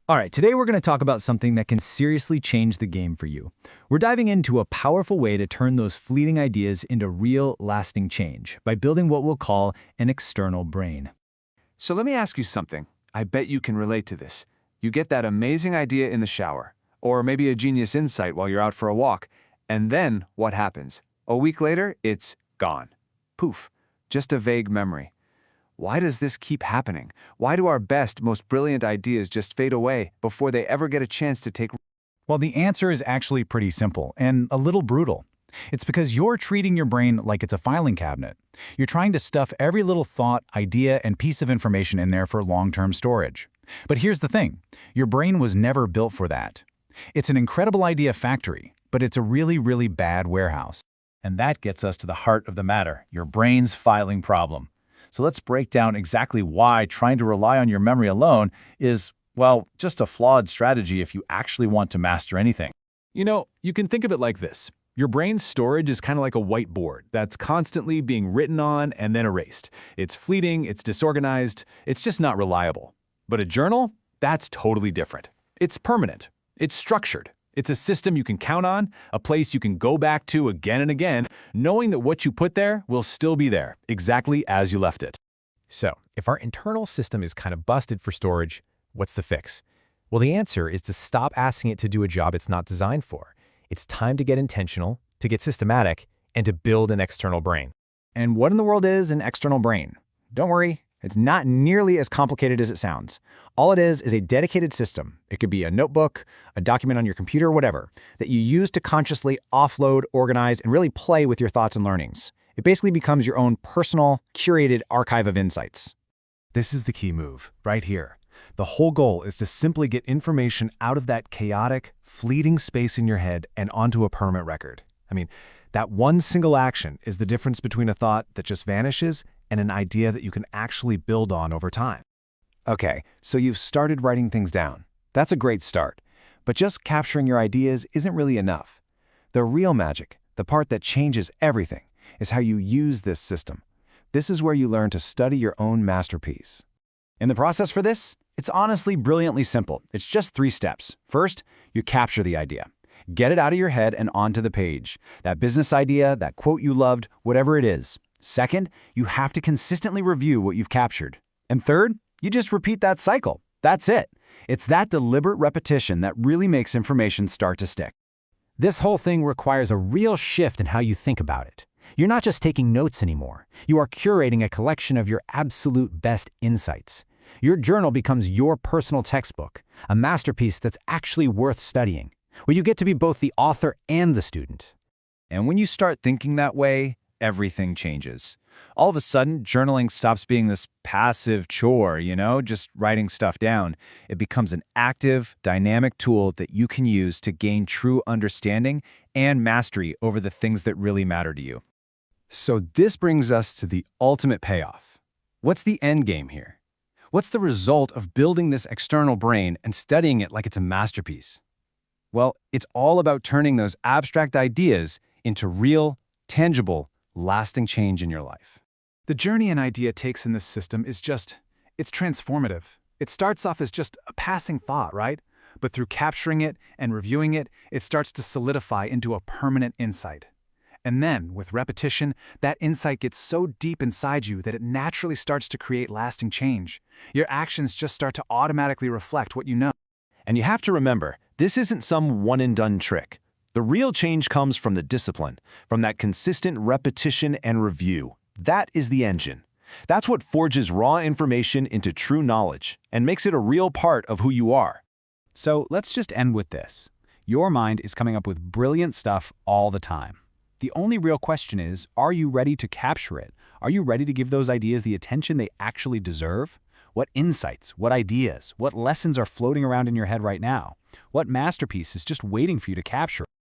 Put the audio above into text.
All right, today we're going to talk about something that can seriously change the game for you. We're diving into a powerful way to turn those fleeting ideas into real, lasting change by building what we'll call an external brain. So let me ask you something. I bet you can relate to this. You get that amazing idea in the shower, or maybe a genius insight while you're out for a walk, and then what happens? A week later, it's gone. Poof, just a vague memory. Why does this keep happening? Why do our best, most brilliant ideas just fade away before they ever get a chance to take? Well, the answer is actually pretty simple and a little brutal. It's because you're treating your brain like it's a filing cabinet. You're trying to stuff every little thought, idea, and piece of information in there for long-term storage. But here's the thing. Your brain was never built for that. It's an incredible idea factory, but it's a really, really bad warehouse. And that gets us to the heart of the matter, your brain's filing problem. So let's break down exactly why trying to rely on your memory alone is, well, just a flawed strategy if you actually want to master anything. You know, you can think of it like this. Your brain's storage is kind of like a whiteboard that's constantly being written on and then erased. It's fleeting, it's disorganized, it's just not reliable. But a journal? That's totally different. It's permanent. It's structured. It's a system you can count on, a place you can go back to again and again, knowing that what you put there will still be there, exactly as you left it. So, if our internal system is kind of busted for storage, what's the fix? Well, the answer is to stop asking it to do a job it's not designed for. It's time to get intentional, to get systematic, and to build an external brain. And what in the world is an external brain? Don't worry, it's not nearly as complicated as it sounds. All it is a dedicated system. It could be a notebook, a document on your computer, whatever, that you use to consciously offload, organize, and really play with your thoughts and learnings. It basically becomes your own personal, curated archive of insights. This is the key move, right here. The whole goal is to simply get information out of that chaotic, fleeting space in your head and onto a permanent record. That one single action is the difference between a thought that just vanishes and an idea that you can actually build on over time. Okay, so you've started writing things down. That's a great start. But just capturing your ideas isn't really enough. The real magic, the part that changes everything, is how you use this system. This is where you learn to study your own masterpiece. In the process for this, it's honestly brilliantly simple. It's just 3 steps. First, you capture the idea. Get it out of your head and onto the page. That business idea, that quote you loved, whatever it is. Second, you have to consistently review what you've captured. And third, you just repeat that cycle. That's it. It's that deliberate repetition that really makes information start to stick. This whole thing requires a real shift in how you think about it. You're not just taking notes anymore. You are curating a collection of your absolute best insights. Your journal becomes your personal textbook, a masterpiece that's actually worth studying, where you get to be both the author and the student. And when you start thinking that way, everything changes. All of a sudden, journaling stops being this passive chore, just writing stuff down. It becomes an active, dynamic tool that you can use to gain true understanding and mastery over the things that really matter to you. So this brings us to the ultimate payoff. What's the end game here? What's the result of building this external brain and studying it like it's a masterpiece? Well, it's all about turning those abstract ideas into real, tangible, lasting change in your life. The journey an idea takes in this system is it's transformative. It starts off as just a passing thought, right? But through capturing it and reviewing it, it starts to solidify into a permanent insight. And then, with repetition, that insight gets so deep inside you that it naturally starts to create lasting change. Your actions just start to automatically reflect what you know. And you have to remember, this isn't some one-and-done trick. The real change comes from the discipline, from that consistent repetition and review. That is the engine. That's what forges raw information into true knowledge and makes it a real part of who you are. So let's just end with this. Your mind is coming up with brilliant stuff all the time. The only real question is, are you ready to capture it? Are you ready to give those ideas the attention they actually deserve? What insights, what ideas, what lessons are floating around in your head right now? What masterpiece is just waiting for you to capture?